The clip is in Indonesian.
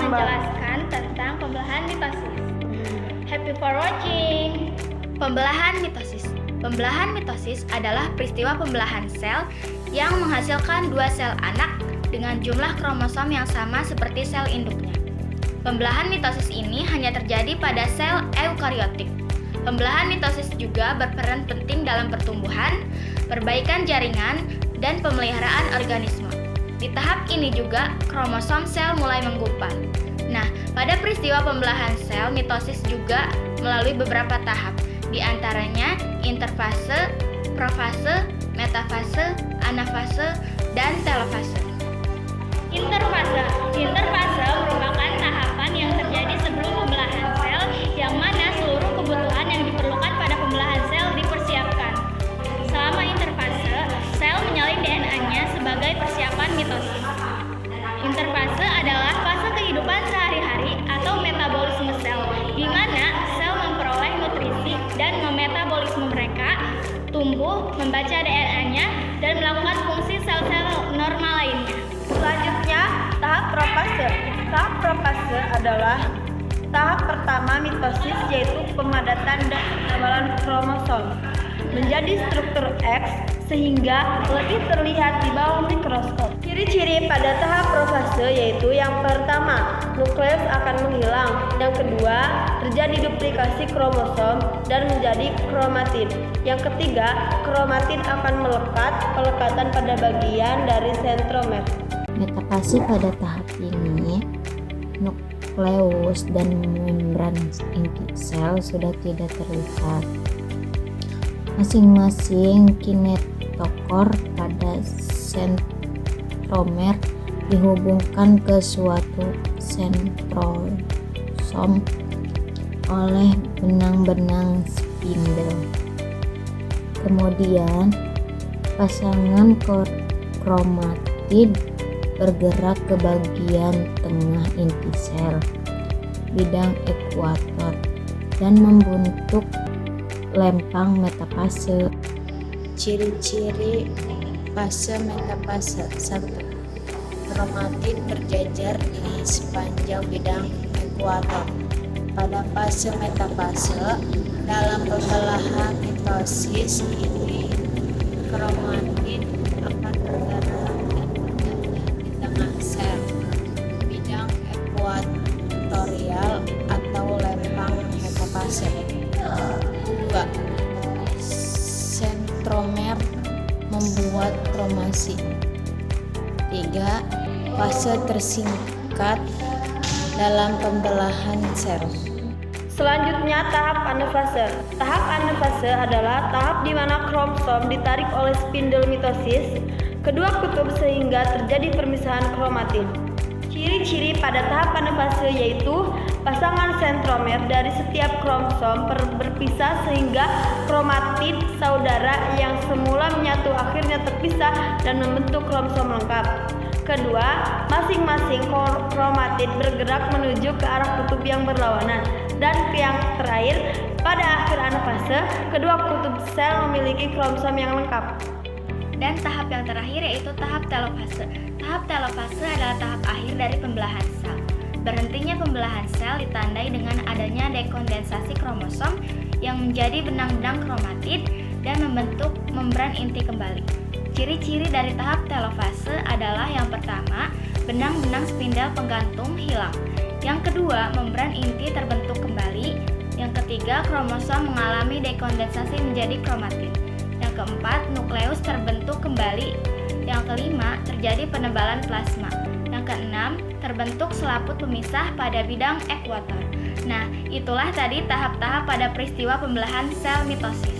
menjelaskan tentang pembelahan mitosis. Happy for watching! Pembelahan mitosis. Pembelahan mitosis adalah peristiwa pembelahan sel yang menghasilkan dua sel anak dengan jumlah kromosom yang sama seperti sel induknya. Pembelahan mitosis ini hanya terjadi pada sel eukariotik. Pembelahan mitosis juga berperan penting dalam pertumbuhan, perbaikan jaringan, dan pemeliharaan organisme. Di tahap ini juga kromosom sel mulai menggumpal. Nah, pada peristiwa pembelahan sel, mitosis juga melalui beberapa tahap, di antaranya interfase, profase, metafase, anafase, dan telofase. Interfase merupakan tahapan yang terjadi sebelum pembelahan sel, yang mana seluruh kebutuhan yang diperlukan pada pembelahan sel dipersiapkan. Selama interfase, sel menyalin DNA-nya sebagai persiapan mitosis. Interfase adalah fase kehidupan sehari-hari atau metabolisme sel, di mana sel memperoleh nutrisi dan memetabolisme mereka, tumbuh, membaca DNA-nya, dan melakukan fungsi sel-sel normal lainnya. Selanjutnya, tahap profase. Tahap profase adalah tahap pertama mitosis, yaitu pemadatan dan penebalan kromosom menjadi struktur X sehingga lebih terlihat di bawah mikroskop. Ciri-ciri pada tahap profase yaitu yang pertama, nukleus akan menghilang. Yang kedua, terjadi duplikasi kromosom dan menjadi kromatid. Yang ketiga, kromatid akan melekat, pelekatan pada bagian dari sentromer. Metafase pada tahap ini, nukleus dan membran inti sel sudah tidak terlihat. Masing-masing kinetokor pada sentromer dihubungkan ke suatu sentrosom oleh benang-benang spindle. Kemudian, pasangan kromatid bergerak ke bagian tengah inti sel, bidang ekuator, dan membentuk lempang metafase. Ciri-ciri fase metafase. 1. Kromatid berjajar di sepanjang bidang ekuator. Pada fase metafase, dalam pembelahan mitosis ini, kromatid akan bergerak dan berjajar di tengah sel, bidang ekuatorial atau lempang metafase. 2. Sentromer membuat kromasi. 3. Fase tersingkat dalam pembelahan sel. Selanjutnya, tahap anafase. Tahap anafase adalah tahap di mana kromosom ditarik oleh spindel mitosis kedua kutub sehingga terjadi permisahan kromatid. Ciri-ciri pada tahap anafase yaitu pasangan sentromer dari setiap kromosom berpisah sehingga kromatid saudara yang semula menyatu akhirnya terpisah dan membentuk kromosom lengkap. Kedua, masing-masing kromatid bergerak menuju ke arah kutub yang berlawanan. Dan yang terakhir, pada akhir anafase, kedua kutub sel memiliki kromosom yang lengkap. Dan tahap yang terakhir yaitu tahap telofase. Tahap telofase adalah tahap akhir dari pembelahan sel. Berhentinya pembelahan sel ditandai dengan adanya dekondensasi kromosom yang menjadi benang-benang kromatid dan membentuk membran inti kembali. Ciri-ciri dari tahap telofase adalah yang pertama, benang-benang spindel penggantung hilang. Yang kedua, membran inti terbentuk kembali. Yang ketiga, kromosom mengalami dekondensasi menjadi kromatid. Yang keempat, nukleus terbentuk kembali. Yang kelima, terjadi penebalan plasma. Yang keenam, terbentuk selaput pemisah pada bidang ekuator. Nah, itulah tadi tahap-tahap pada peristiwa pembelahan sel mitosis.